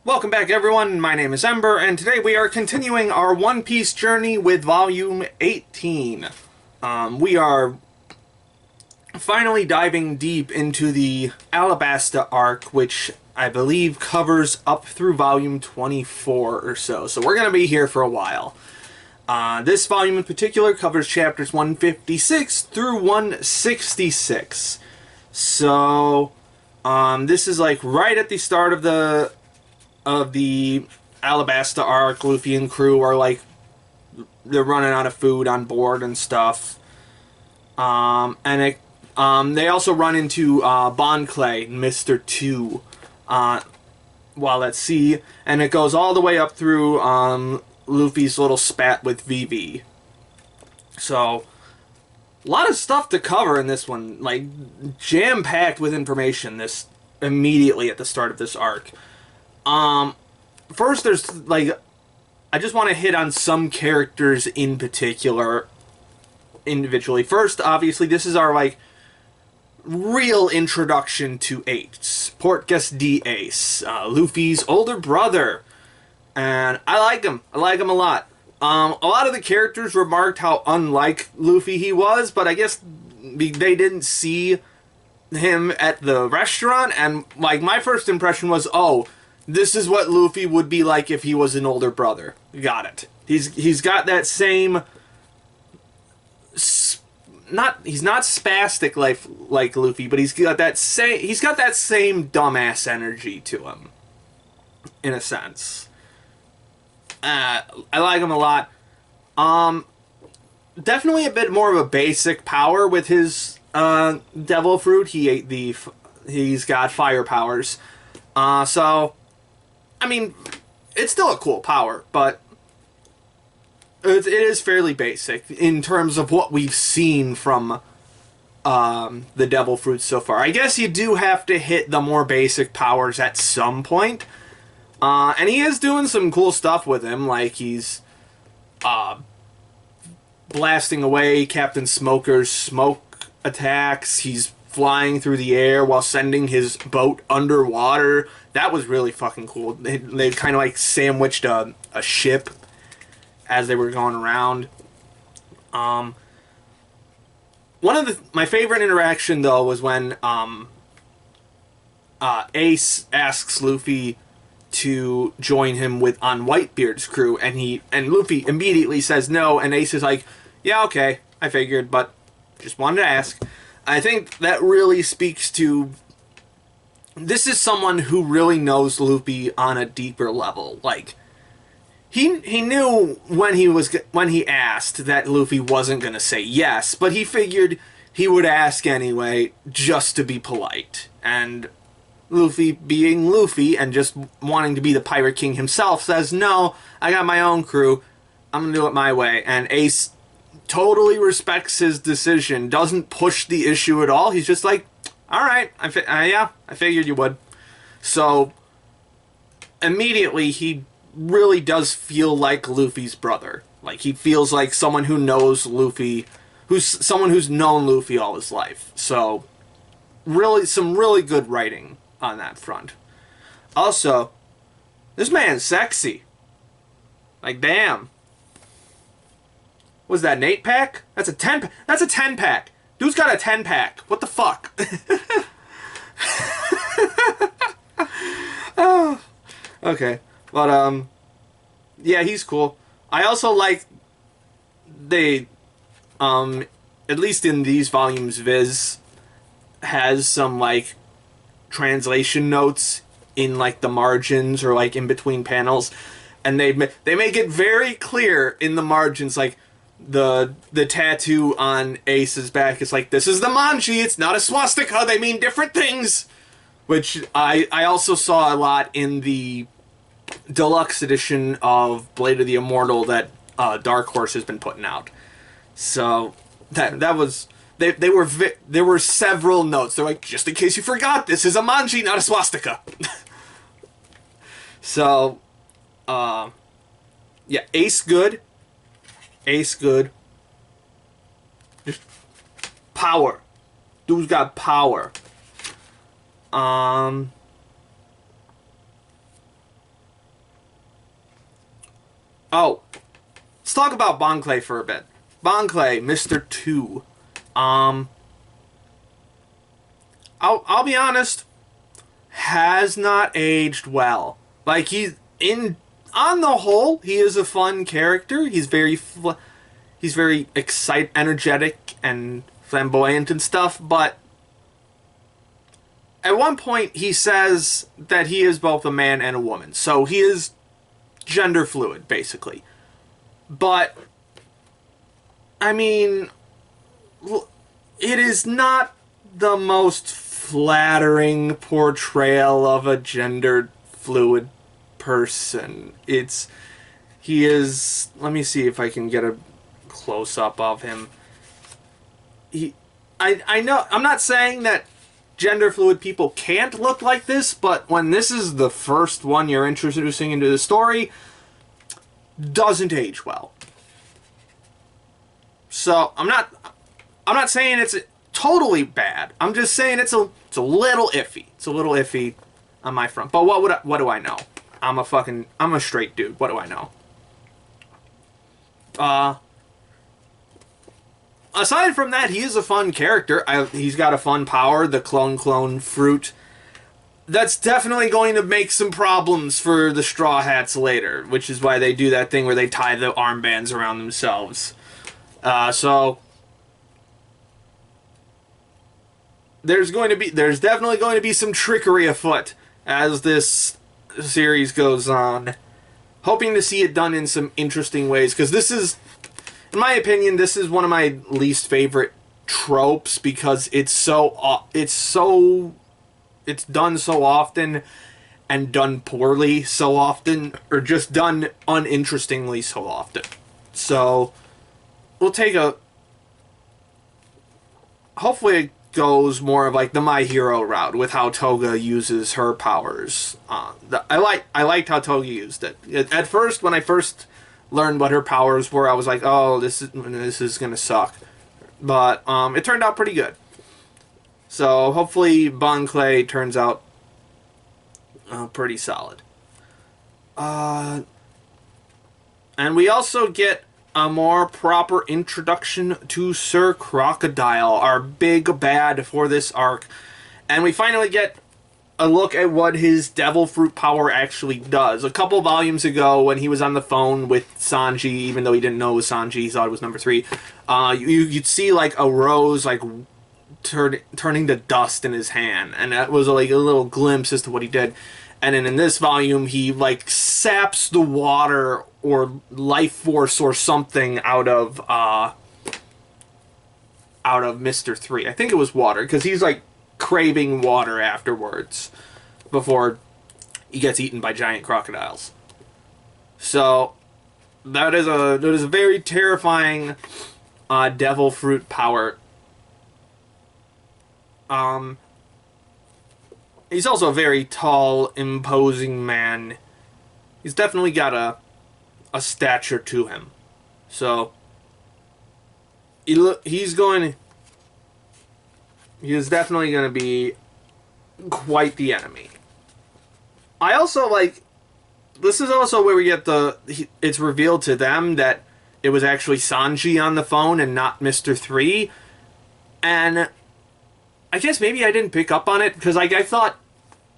Welcome back, everyone. My name is Ember, and today we are continuing our One Piece journey with Volume 18. We are finally diving deep into the Alabasta arc, which I believe covers up through Volume 24 or so. So we're going to be here for a while. This volume in particular covers chapters 156 through 166. So, this is like right at the start of the Alabasta arc. Luffy and crew are like, they're running out of food on board and stuff. They also run into Bon Clay, Mr. 2, while at sea, and it goes all the way up through Luffy's little spat with Vivi. So, a lot of stuff to cover in this one, like jam-packed with information. This immediately at the start of this arc. First, there's, like, I just want to hit on some characters in particular, individually. First, obviously, this is our, like, real introduction to Ace. Portgas D. Ace, Luffy's older brother. And I like him. I like him a lot. A lot of the characters remarked how unlike Luffy he was, but I guess they didn't see him at the restaurant, and, like, my first impression was, oh, this is what Luffy would be like if he was an older brother. Got it. He's got that same... he's not spastic like Luffy, but he's got that same dumbass energy to him, in a sense. I like him a lot. Definitely a bit more of a basic power with his devil fruit. He's got fire powers. So, I mean, it's still a cool power, but it is fairly basic in terms of what we've seen from the devil fruits so far. I guess you do have to hit the more basic powers at some point. And he is doing some cool stuff with him, like he's blasting away Captain Smoker's smoke attacks. He's flying through the air while sending his boat underwater. That was really fucking cool. They kind of like sandwiched a ship as they were going around. One of my favorite interaction, though, was when Ace asks Luffy to join him on Whitebeard's crew, and Luffy immediately says no, and Ace is like, yeah, okay, I figured, but just wanted to ask. I think that really speaks to, this is someone who really knows Luffy on a deeper level. Like, he knew when he asked that Luffy wasn't gonna say yes, but he figured he would ask anyway just to be polite. And Luffy, being Luffy and just wanting to be the Pirate King himself, says, no, I got my own crew, I'm gonna do it my way. And Ace totally respects his decision, doesn't push the issue at all. He's just like, alright, yeah, I figured you would. So, immediately, he really does feel like Luffy's brother. Like, he feels like someone who knows Luffy, someone who's known Luffy all his life. So, really, some really good writing on that front. Also, this man's sexy. Like, damn. Was that an 8-pack? That's a 10-pack. That's a 10-pack. Dude's got a 10-pack. What the fuck? Oh. Okay. But, yeah, he's cool. I also like at least in these volumes, Viz has some, like, translation notes in, like, the margins or, like, in between panels. And they make it very clear in the margins, like, the tattoo on Ace's back is like, this is the manji, it's not a swastika, they mean different things. Which I also saw a lot in the deluxe edition of Blade of the Immortal that Dark Horse has been putting out. So that was, there were several notes. They're like, just in case you forgot, this is a manji, not a swastika. So yeah, Ace good. Ace good. Just power. Dude's got power. Oh, let's talk about Bon Clay for a bit. Bon Clay, Mr. 2. Um, I'll be honest, has not aged well. Like on the whole, he is a fun character. He's very energetic and flamboyant and stuff. But at one point, he says that he is both a man and a woman, so he is gender fluid, basically. But I mean, it is not the most flattering portrayal of a gendered fluid person. He is. Let me see if I can get a close up of him. I know, I'm not saying that gender fluid people can't look like this, but when this is the first one you're introducing into the story, doesn't age well. So I'm not saying it's totally bad. I'm just saying it's a little iffy. It's a little iffy on my front. But what do I know? I'm a straight dude. What do I know? Aside from that, he is a fun character. He's got a fun power, the clone fruit. That's definitely going to make some problems for the Straw Hats later, which is why they do that thing where they tie the armbands around themselves. So there's definitely going to be some trickery afoot as this series goes on. Hoping to see it done in some interesting ways, because this is, in my opinion, this is one of my least favorite tropes, because it's done so often and done poorly so often, or just done uninterestingly so often. So we'll take hopefully it goes more of like the My Hero route with how Toga uses her powers. I liked how Toga used it. At first, when I first learned what her powers were, I was like, oh, this is gonna suck. But it turned out pretty good. So hopefully Bon Clay turns out pretty solid. And we also get a more proper introduction to Sir Crocodile, our big bad for this arc. And we finally get a look at what his devil fruit power actually does. A couple volumes ago, when he was on the phone with Sanji, even though he didn't know it was Sanji, he thought it was number 3, you'd see like a rose like turning to dust in his hand, and that was like a little glimpse as to what he did. And then in this volume, he like saps the water or life force or something out of Mr. 3. I think it was water, because he's like craving water afterwards before he gets eaten by giant crocodiles. So that is a very terrifying devil fruit power. He's also a very tall, imposing man. He's definitely got a stature to him. So he is definitely going to be quite the enemy. I also like, this is also where we get it's revealed to them that it was actually Sanji on the phone and not Mr. 3. And I guess maybe I didn't pick up on it, because I thought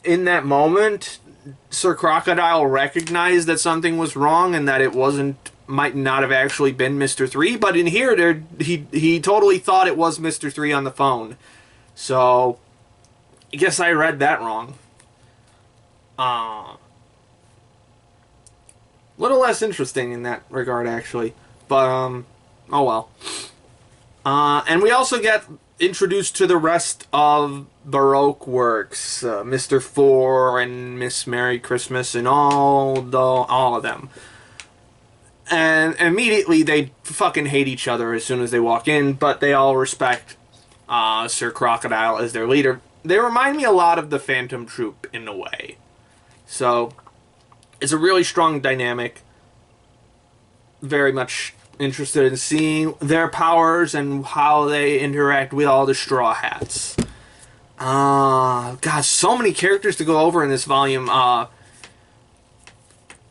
in that moment Sir Crocodile recognized that something was wrong and that it might not have actually been Mr. 3, but in here he totally thought it was Mr. 3 on the phone. So I guess I read that wrong. Little less interesting in that regard, actually, but oh well. And we also get introduced to the rest of Baroque works, Mr. 4 and Miss Merry Christmas and all of them. And immediately they fucking hate each other as soon as they walk in, but they all respect Sir Crocodile as their leader. They remind me a lot of the Phantom Troop in a way. So it's a really strong dynamic. Very much interested in seeing their powers and how they interact with all the Straw Hats. God, so many characters to go over in this volume.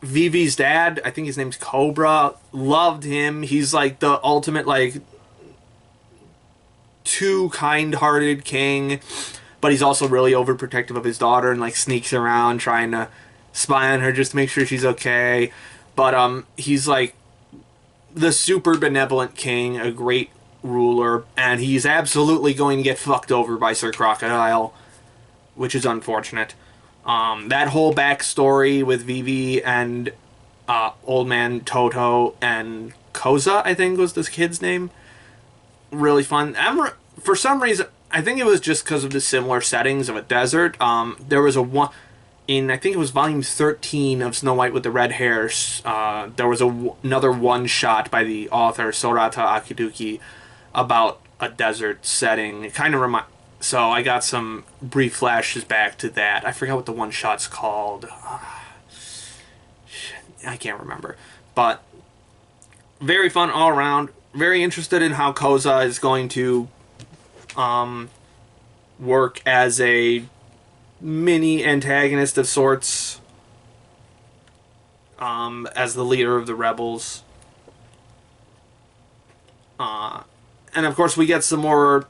Vivi's dad, I think his name's Cobra, loved him. He's like the ultimate, like, too kind-hearted king, but he's also really overprotective of his daughter and like sneaks around trying to spy on her just to make sure she's okay. But he's like the super benevolent king, a great ruler, and he's absolutely going to get fucked over by Sir Crocodile, which is unfortunate. That whole backstory with Vivi and Old Man Toto and Koza, I think was this kid's name. Really fun. For some reason, I think it was just because of the similar settings of a desert. There was a one in, I think it was volume 13 of Snow White with the Red Hairs. There was another one shot by the author Sorata Akiduki about a desert setting. It kind of so I got some brief flashes back to that. I forgot what the one shot's called. I can't remember. But very fun all around. Very interested in how Koza is going to work as a mini antagonist of sorts, as the leader of the rebels. And of course we get some more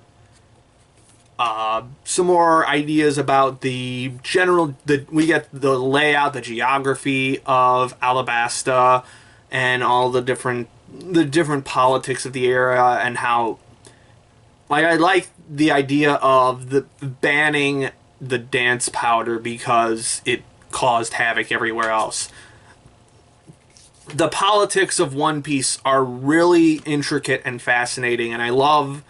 ideas about the general, we get the layout, the geography of Alabasta, and all the different politics of the era, and how, like, I like the idea of the banning the dance powder because it caused havoc everywhere else. The politics of One Piece are really intricate and fascinating, and I love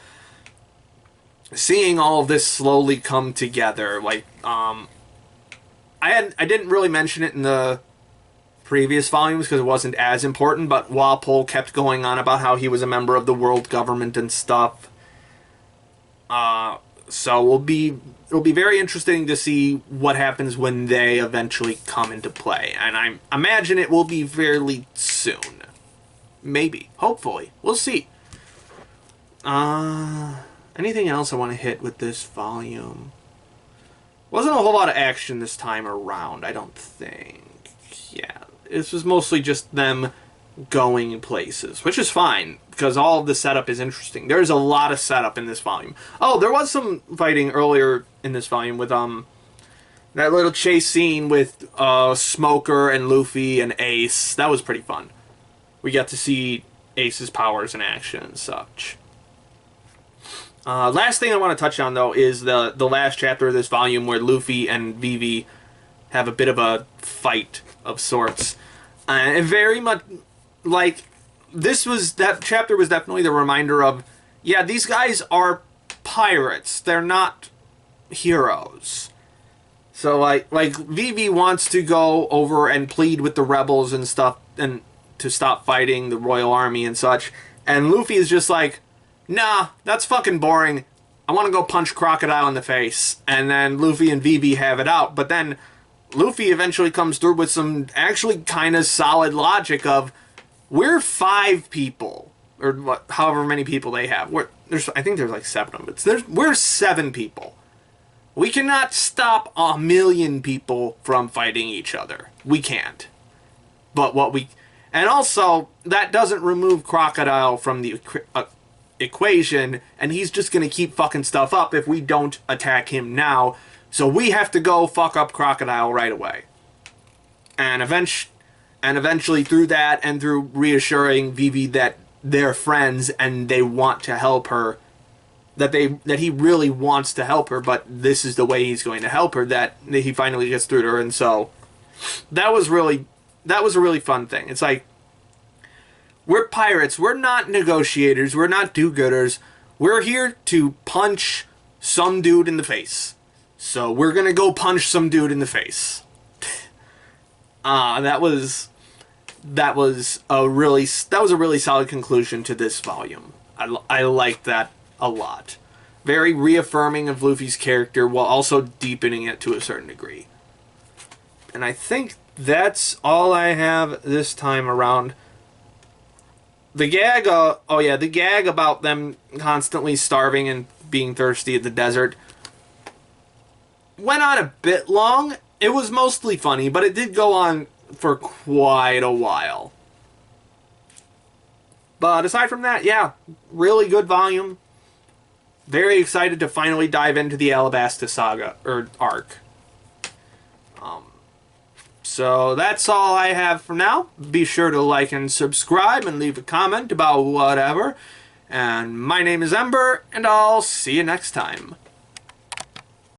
seeing all of this slowly come together. Like, I didn't really mention it in the previous volumes because it wasn't as important, but Walpole kept going on about how he was a member of the world government and stuff. So it'll be very interesting to see what happens when they eventually come into play, and I imagine it will be fairly soon. Maybe, hopefully, we'll see. Anything else I want to hit with this volume? Wasn't a whole lot of action this time around, I don't think. Yeah, this was mostly just them going places, which is fine, because all of the setup is interesting. There's a lot of setup in this volume. Oh, there was some fighting earlier in this volume with, that little chase scene with, Smoker and Luffy and Ace. That was pretty fun. We got to see Ace's powers in action and such. Last thing I want to touch on, though, is the last chapter of this volume where Luffy and Vivi have a bit of a fight of sorts. And very much, like, that chapter was definitely the reminder of, yeah, these guys are pirates. They're not heroes. So, like Vivi wants to go over and plead with the rebels and stuff, and to stop fighting the Royal Army and such. And Luffy is just like, nah, that's fucking boring. I want to go punch Crocodile in the face. And then Luffy and Vivi have it out. But then Luffy eventually comes through with some actually kind of solid logic of, we're 5 people, or what, however many people they have. I think there's like 7 of them. We're 7 people. We cannot stop 1,000,000 people from fighting each other. We can't. But and also, that doesn't remove Crocodile from the equation, and he's just gonna keep fucking stuff up if we don't attack him now. So we have to go fuck up Crocodile right away. And eventually through that, and through reassuring Vivi that they're friends and they want to help her, that he really wants to help her, but this is the way he's going to help her, that he finally gets through to her. And so that was a really fun thing. It's like, we're pirates. We're not negotiators. We're not do-gooders. We're here to punch some dude in the face. So we're gonna go punch some dude in the face. That was a really solid conclusion to this volume. I liked that a lot. Very reaffirming of Luffy's character while also deepening it to a certain degree. And I think that's all I have this time around. The gag, the gag about them constantly starving and being thirsty at the desert went on a bit long. It was mostly funny, but it did go on for quite a while. But aside from that, yeah, really good volume. Very excited to finally dive into the Alabasta saga, or arc. So that's all I have for now. Be sure to like and subscribe and leave a comment about whatever. And my name is Ember, and I'll see you next time.